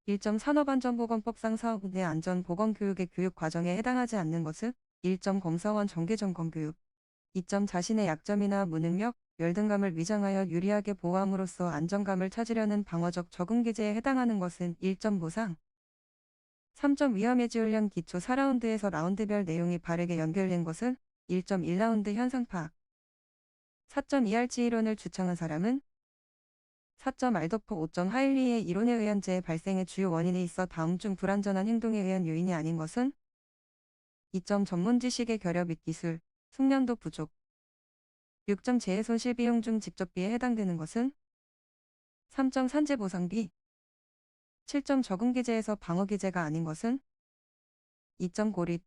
1점 산업안전보건법상 사업 내 안전보건교육의 교육 과정에 해당하지 않는 것은 1점 검사원 정기점검교육 2점 자신의 약점이나 무능력, 열등감을 위장하여 유리하게 보호함으로써 안정감을 찾으려는 방어적 적응기제에 해당하는 것은 1점 보상 3점 위험해지 훈련 기초 4라운드에서 라운드별 내용이 바르게 연결된 것은 1점 1라운드 현상 파악 4점 ERG 이론을 주창한 사람은 4점 알더퍼 5점 하일리의 이론에 의한 재해 발생의 주요 원인에 있어 다음 중 불안전한 행동에 의한 요인이 아닌 것은 2점 전문 지식의 결여 및 기술, 숙련도 부족 6점 재해 손실 비용 중 직접비에 해당되는 것은 3점 산재 보상비 7점 적응기제에서 방어기제가 아닌 것은 2점 고립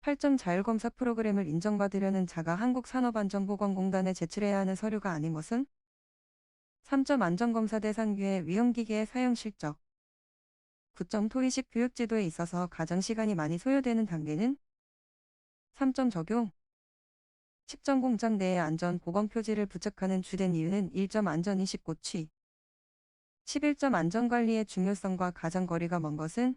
8점 자율검사 프로그램을 인정받으려는 자가 한국산업안전보건공단에 제출해야 하는 서류가 아닌 것은 3점 안전검사 대상 외 위험기기의 사용 실적 9점 토의식 교육지도에 있어서 가장 시간이 많이 소요되는 단계는 3점 적용 10점 공장 내에 안전보건표지를 부착하는 주된 이유는 1점 안전인식 고취 11점 안전관리의 중요성과 가장 거리가 먼 것은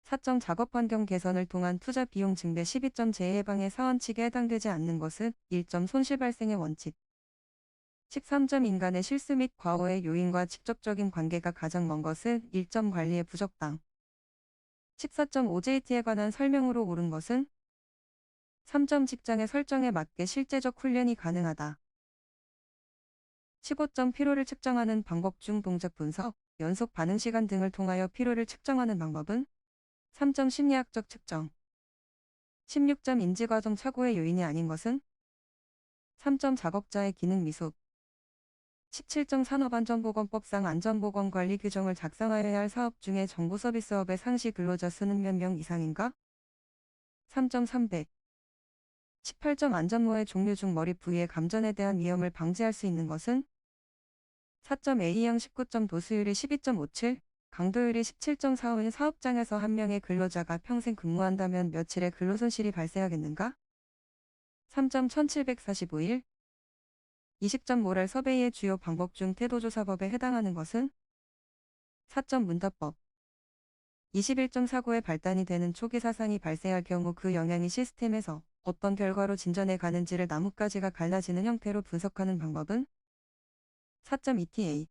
4점 작업환경 개선을 통한 투자 비용 증대 12점 재해 예방의 사원 측에 해당되지 않는 것은 1점 손실 발생의 원칙 13점 인간의 실수 및 과오의 요인과 직접적인 관계가 가장 먼 것은 1점 관리의 부적당 14점 OJT에 관한 설명으로 옳은 것은 3점 직장의 설정에 맞게 실제적 훈련이 가능하다 15점 피로를 측정하는 방법 중 동작 분석, 연속 반응 시간 등을 통하여 피로를 측정하는 방법은 3점 심리학적 측정 16점 인지과정 착오의 요인이 아닌 것은 3점 작업자의 기능 미숙 17점 산업안전보건법상 안전보건관리 규정을 작성하여야 할 사업 중에 정보서비스업의 상시 근로자 수는 몇 명 이상인가? 3점 300 18점 안전모의 종류 중 머리 부위의 감전에 대한 위험을 방지할 수 있는 것은 4점 A형 19점 도수율이 12.57, 강도율이 17.45인 사업장에서 한 명의 근로자가 평생 근무한다면 며칠의 근로손실이 발생하겠는가? 3점 1745일 20점 모랄 서베이의 주요 방법 중 태도조사법에 해당하는 것은 4점 문다법 21점 사고의 발단이 되는 초기 사상이 발생할 경우 그 영향이 시스템에서 어떤 결과로 진전해 가는지를 나뭇가지가 갈라지는 형태로 분석하는 방법은 4점 ETA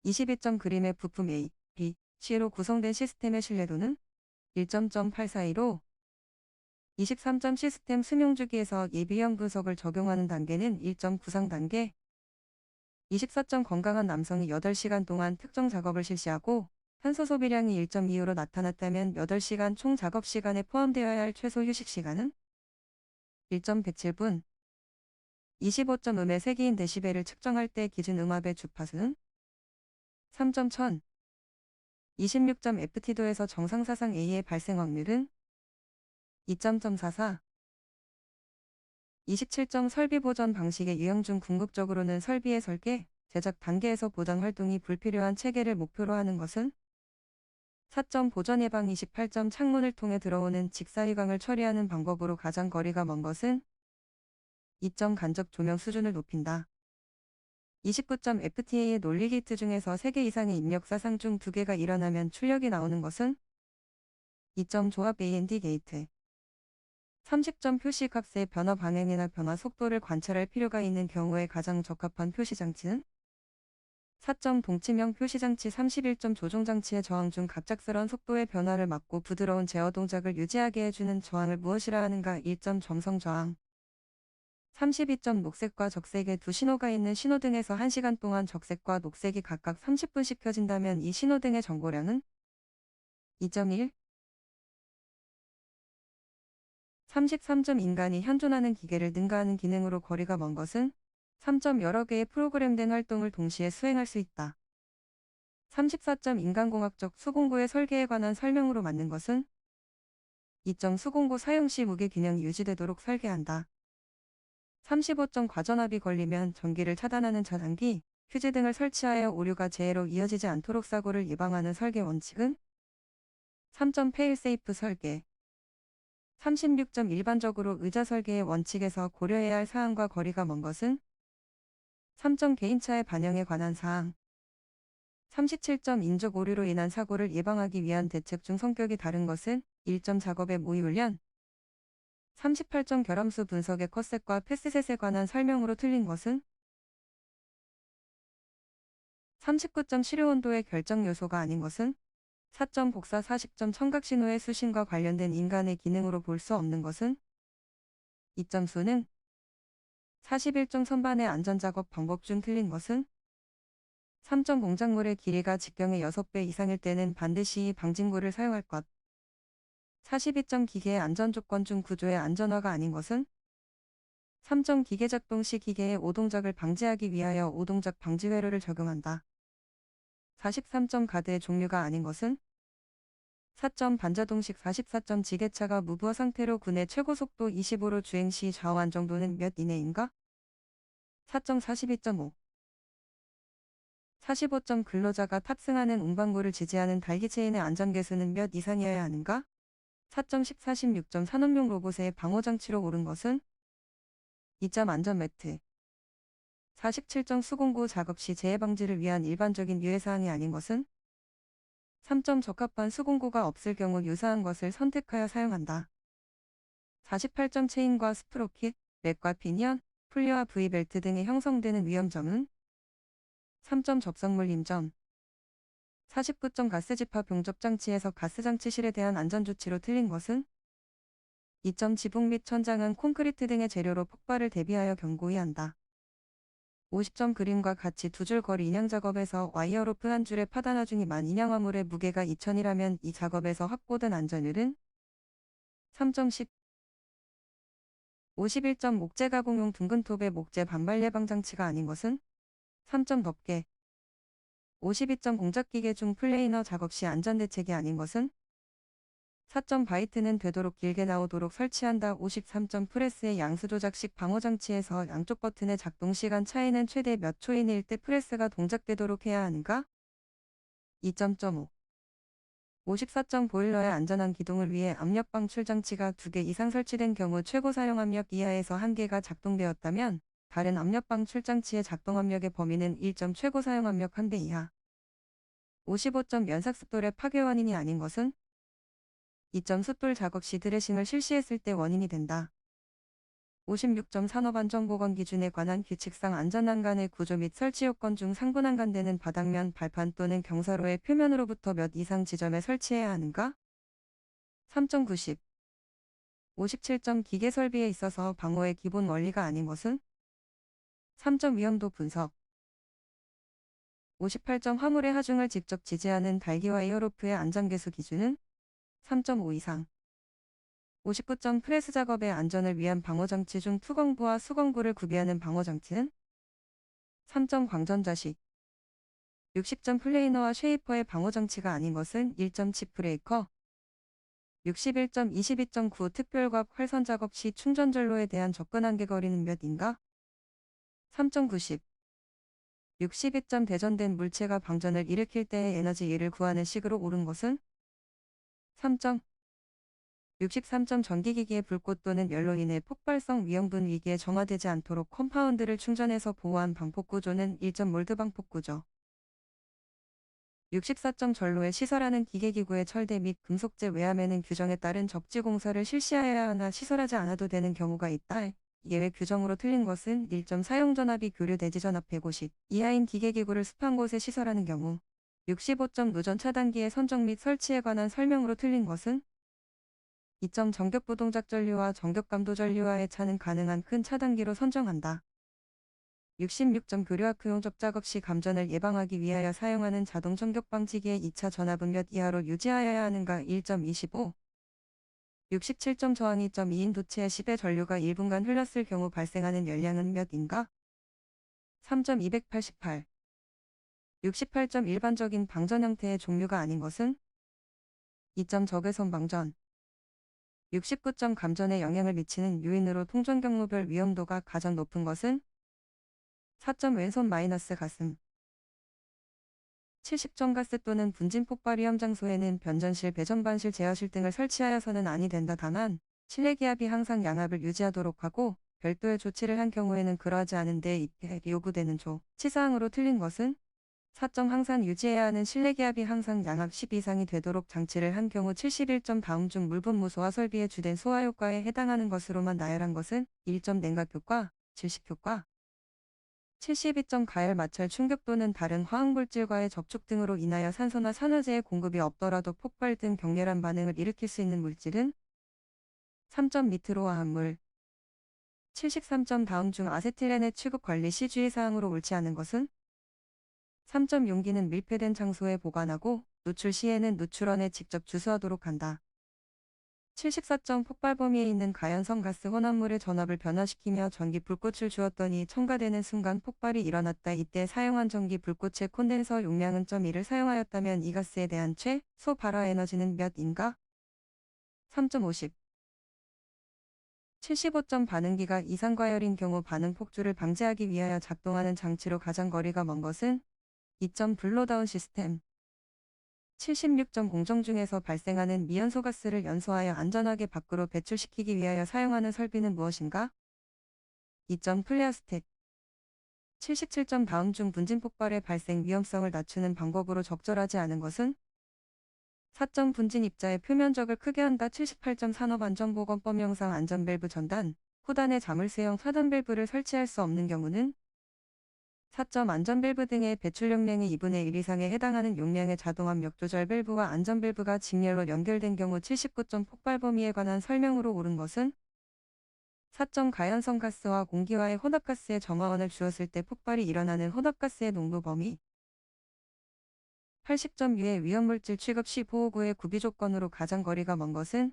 22점 그림의 부품 A, B, C로 구성된 시스템의 신뢰도는 1점.8415 23점 시스템 수명주기에서 예비형 분석을 적용하는 단계는 1.9상 단계 24점 건강한 남성이 8시간 동안 특정 작업을 실시하고 탄소 소비량이 1.25로 나타났다면 8시간 총 작업 시간에 포함되어야 할 최소 휴식 시간은 1.107분 25점 음의 세기인 데시벨을 측정할 때 기준 음압의 주파수는 3.1000 26점 FT도에서 정상사상 A의 발생 확률은 2.44 27점 설비 보전 방식의 유형 중 궁극적으로는 설비의 설계, 제작 단계에서 보전 활동이 불필요한 체계를 목표로 하는 것은 4점 보전 예방 28점 창문을 통해 들어오는 직사이광을 처리하는 방법으로 가장 거리가 먼 것은 2점 간접 조명 수준을 높인다. 29점 FTA의 논리 기트 중에서 3개 이상의 입력 사상 중 2개가 일어나면 출력이 나오는 것은 2점 조합 A&D 게이트 30점 표시 값의 변화 방향이나 변화 속도를 관찰할 필요가 있는 경우에 가장 적합한 표시장치는 4점 동치명 표시장치 31점 조종장치의 저항 중 갑작스러운 속도의 변화를 막고 부드러운 제어 동작을 유지하게 해주는 저항을 무엇이라 하는가 1점 점성 저항 32점 녹색과 적색의 두 신호가 있는 신호등에서 1시간 동안 적색과 녹색이 각각 30분씩 켜진다면 이 신호등의 전고량은 2.1 33점 인간이 현존하는 기계를 능가하는 기능으로 거리가 먼 것은 3점 여러 개의 프로그램된 활동을 동시에 수행할 수 있다. 34점 인간공학적 수공구의 설계에 관한 설명으로 맞는 것은 2점 수공구 사용 시 무게 균형이 유지되도록 설계한다. 35점 과전압이 걸리면 전기를 차단하는 차단기, 휴지 등을 설치하여 오류가 재해로 이어지지 않도록 사고를 예방하는 설계 원칙은 3점 페일세이프 설계 36점 일반적으로 의자 설계의 원칙에서 고려해야 할 사항과 거리가 먼 것은 3점 개인차의 반영에 관한 사항. 37점 인적 오류로 인한 사고를 예방하기 위한 대책 중 성격이 다른 것은 1점 작업의 모의 훈련. 38점 결함수 분석의 컷셋과 패스셋에 관한 설명으로 틀린 것은 39점 시료 온도의 결정 요소가 아닌 것은 4점 복사 40점 청각 신호의 수신과 관련된 인간의 기능으로 볼 수 없는 것은 2점 수능. 41점 선반의 안전작업 방법 중 틀린 것은 3점 공작물의 길이가 직경의 6배 이상일 때는 반드시 방진구를 사용할 것. 42점 기계의 안전조건 중 구조의 안전화가 아닌 것은 3점 기계 작동 시 기계의 오동작을 방지하기 위하여 오동작 방지 회로를 적용한다. 43점 가드의 종류가 아닌 것은 4점 반자동식. 44점 지게차가 무부하 상태로 군의 최고 속도 25로 주행 시 좌우 안정도는 몇 이내인가? 4점 42.5. 45점 근로자가 탑승하는 운반구를 지지하는 달기 체인의 안전계수는 몇 이상이어야 하는가? 4점 10. 46점 산업용 로봇의 방호장치로 옳은 것은 2점 안전 매트. 47점 수공구 작업 시 재해 방지를 위한 일반적인 유해사항이 아닌 것은 3점 적합한 수공구가 없을 경우 유사한 것을 선택하여 사용한다. 48점 체인과 스프로킷, 렉과 피니언, 풀리와 V벨트 등에 형성되는 위험점은 3점 접속물 임점. 49점 가스집합 병접장치에서 가스장치실에 대한 안전조치로 틀린 것은 2점 지붕 및 천장은 콘크리트 등의 재료로 폭발을 대비하여 견고히 한다. 50점 그림과 같이 두 줄 거리 인양 작업에서 와이어 로프 한 줄에 파단 하중이 만 인양 화물의 무게가 2000이라면 이 작업에서 확보된 안전율은 3점 10. 51점 목재 가공용 둥근톱의 목재 반발 예방 장치가 아닌 것은 3점 덮개. 52점 공작기계 중 플레이너 작업 시 안전대책이 아닌 것은 4점 바이트는 되도록 길게 나오도록 설치한다. 53점 프레스의 양수 조작식 방호장치에서 양쪽 버튼의 작동시간 차이는 최대 몇 초이내일 때 프레스가 동작되도록 해야 하는가? 2.5. 54점 보일러의 안전한 기동을 위해 압력 방출 장치가 2개 이상 설치된 경우 최고 사용 압력 이하에서 1개가 작동되었다면 다른 압력 방출 장치의 작동 압력의 범위는 1점 최고 사용 압력 1배 이하. 55점 연삭 습돌의 파괴 원인이 아닌 것은 2점 숫돌 작업 시 드레싱을 실시했을 때 원인이 된다. 56점 산업안전보건 기준에 관한 규칙상 안전난간의 구조 및 설치 요건 중 상부난간되는 바닥면, 발판 또는 경사로의 표면으로부터 몇 이상 지점에 설치해야 하는가? 3.90. 57점 기계 설비에 있어서 방호의 기본 원리가 아닌 것은 3점 위험도 분석. 58점 화물의 하중을 직접 지지하는 달기와 에어로프의 안전계수 기준은 3.5 이상. 59점 프레스 작업의 안전을 위한 방호장치 중 투광부와 수광부를 구비하는 방호장치는 3점 광전자식. 60점 플레이너와 쉐이퍼의 방호장치가 아닌 것은 1점 칩 브레이커. 61점 22.9 특별곽 활선 작업 시 충전 전로에 대한 접근 한계 거리는 몇인가? 3.90. 62점 대전된 물체가 방전을 일으킬 때의 에너지를 구하는 식으로 옳은 것은 3점. 63점 전기기기의 불꽃 또는 열로 인해 폭발성 위험분 위기에 정화되지 않도록 컴파운드를 충전해서 보호한 방폭구조는 1점 몰드 방폭구조. 64점 전로에 시설하는 기계기구의 철대 및 금속재 외암에는 규정에 따른 적지 공사를 실시하여야 하나 시설하지 않아도 되는 경우가 있다. 예외 규정으로 틀린 것은 1점 사용전압이 교류 대지 전압 150 이하인 기계기구를 습한 곳에 시설하는 경우. 65점 누전 차단기의 선정 및 설치에 관한 설명으로 틀린 것은 2점 정격부동작 전류와 정격감도 전류와의 차는 가능한 큰 차단기로 선정한다. 66점 교류아크용 접작업 시 감전을 예방하기 위하여 사용하는 자동 정격 방지기의 2차 전압은 몇 이하로 유지하여야 하는가? 1.25. 67점 저항 2.2인 도체의 10의 전류가 1분간 흘렀을 경우 발생하는 열량은 몇인가? 3.288. 68점 일반적인 방전 형태의 종류가 아닌 것은 2점 적외선 방전. 69점 감전에 영향을 미치는 요인으로 통전 경로별 위험도가 가장 높은 것은 4점 왼손 마이너스 가슴. 70점 가스 또는 분진 폭발 위험 장소에는 변전실, 배전반실, 제어실 등을 설치하여서는 아니 된다. 다만 실내 기압이 항상 양압을 유지하도록 하고 별도의 조치를 한 경우에는 그러하지 않은데 이때 요구되는 조치사항으로 틀린 것은 4점 항상 유지해야 하는 실내기압이 항상 양압 10 이상이 되도록 장치를 한 경우 71점 다음 중 물분 소화 설비의 주된 소화 효과에 해당하는 것으로만 나열한 것은 1점 냉각 효과, 질식 효과, 72점 가열 마찰 충격 또는 다른 화학물질과의 접촉 등으로 인하여 산소나 산화제의 공급이 없더라도 폭발 등 격렬한 반응을 일으킬 수 있는 물질은 3점 니트로 화합물, 73점 다음 중 아세틸렌의 취급 관리 시 주의사항으로 옳지 않은 것은 3점 용기는 밀폐된 장소에 보관하고 누출 시에는 누출원에 직접 주수하도록 한다. 74점 폭발 범위에 있는 가연성 가스 혼합물의 전압을 변화시키며 전기 불꽃을 주었더니 첨가되는 순간 폭발이 일어났다. 이때 사용한 전기 불꽃의 콘덴서 용량은 1을 사용하였다면 이 가스에 대한 최소 발화 에너지는 몇인가? 3.50 75점 반응기가 이상과열인 경우 반응 폭주를 방지하기 위하여 작동하는 장치로 가장 거리가 먼 것은 2점 블로다운 시스템 76점 공정 중에서 발생하는 미연소 가스를 연소하여 안전하게 밖으로 배출시키기 위하여 사용하는 설비는 무엇인가? 2점 플레어스택 77점 다음 중 분진 폭발의 발생 위험성을 낮추는 방법으로 적절하지 않은 것은 4점 분진 입자의 표면적을 크게 한다. 78점 산업안전보건법 영상 안전밸브 전단, 후단에 자물쇠형 차단 밸브를 설치할 수 없는 경우는 4점 안전밸브 등의 배출 용량의 2분의 1 이상에 해당하는 용량의 자동압력 조절 밸브와 안전밸브가 직렬로 연결된 경우 79점 폭발 범위에 관한 설명으로 옳은 것은 4점 가연성 가스와 공기와의 혼합가스의 점화원을 주었을 때 폭발이 일어나는 혼합가스의 농도 범위 80점 유해 위험물질 취급 시 보호구의 구비 조건으로 가장 거리가 먼 것은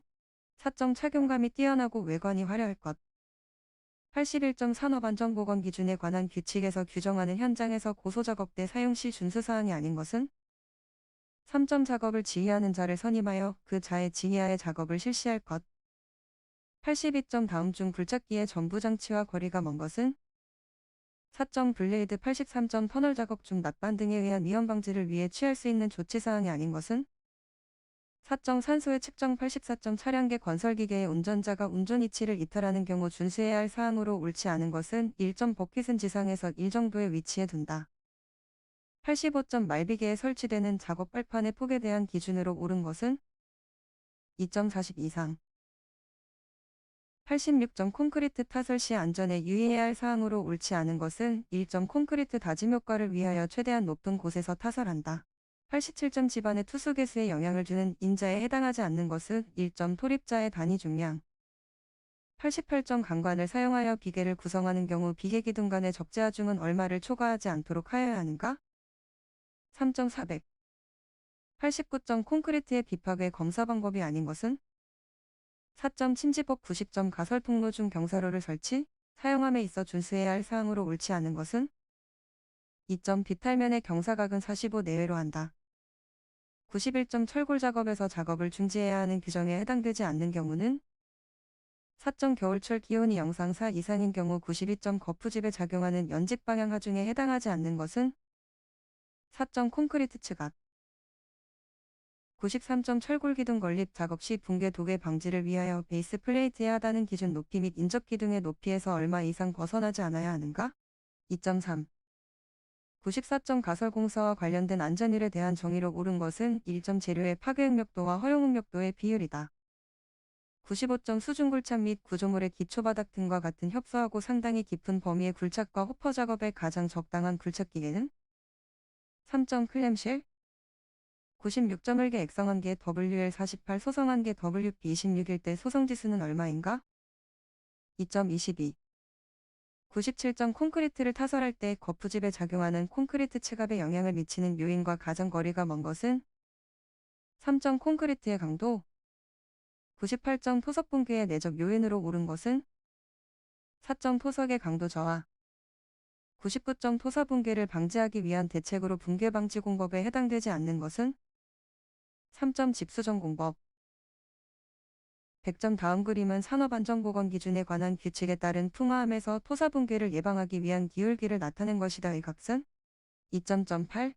4점 착용감이 뛰어나고 외관이 화려할 것 81점 산업안전보건 기준에 관한 규칙에서 규정하는 현장에서 고소작업 때 사용 시 준수사항이 아닌 것은 3점 작업을 지휘하는 자를 선임하여 그 자의 지휘하에 작업을 실시할 것 82점 다음 중 굴착기의 전부 장치와 거리가 먼 것은 4점 블레이드 83점 터널 작업 중 낙반 등에 의한 위험 방지를 위해 취할 수 있는 조치사항이 아닌 것은 4점 산소의 측정 84점 차량계 건설기계의 운전자가 운전 위치를 이탈하는 경우 준수해야 할 사항으로 옳지 않은 것은 1점 버킷은 지상에서 1 정도의 위치에 둔다. 85점 말비계에 설치되는 작업 발판의 폭에 대한 기준으로 옳은 것은 2.40 이상 86점 콘크리트 타설 시 안전에 유의해야 할 사항으로 옳지 않은 것은 1점 콘크리트 다짐 효과를 위하여 최대한 높은 곳에서 타설한다. 87점 집안의 투수 개수에 영향을 주는 인자에 해당하지 않는 것은 1점 토립자의 단위 중량 88점 강관을 사용하여 비계를 구성하는 경우 비계 기둥 간의 적재하중은 얼마를 초과하지 않도록 하여야 하는가? 3.400 89점 콘크리트의 비파괴 검사 방법이 아닌 것은 4점 침지법 90점 가설 통로 중 경사로를 설치, 사용함에 있어 준수해야 할 사항으로 옳지 않은 것은 2점 비탈면의 경사각은 45 내외로 한다. 91점 철골 작업에서 작업을 중지해야 하는 규정에 해당되지 않는 경우는 4점 겨울철 기온이 영상 4 이상인 경우 92점 거푸집에 작용하는 연직 방향 하중에 해당하지 않는 것은 4점 콘크리트 측압 93점 철골 기둥 건립 작업 시 붕괴 도개 방지를 위하여 베이스 플레이트의 하단은 기준 높이 및 인접 기둥의 높이에서 얼마 이상 벗어나지 않아야 하는가? 2.3 94점 가설 공사와 관련된 안전율에 대한 정의로 옳은 것은 1점 재료의 파괴 응력도와 허용 응력도의 비율이다. 95점 수중 굴착 및 구조물의 기초바닥 등과 같은 협소하고 상당히 깊은 범위의 굴착과 호퍼 작업에 가장 적당한 굴착 기계는 3점 클램쉘 96점 혈계 액성한계 WL48 소성한계 WP26일 때 소성지수는 얼마인가? 2.22 97점 콘크리트를 타설할 때 거푸집에 작용하는 콘크리트 측압에 영향을 미치는 요인과 가장 거리가 먼 것은 3점 콘크리트의 강도 98점 토석 붕괴의 내적 요인으로 옳은 것은 4점 토석의 강도 저하 99점 토사 붕괴를 방지하기 위한 대책으로 붕괴 방지 공법에 해당되지 않는 것은 3점 집수전 공법 100점 다음 그림은 산업안전보건 기준에 관한 규칙에 따른 풍화함에서 토사 붕괴를 예방하기 위한 기울기를 나타낸 것이다. 의 값은 2.8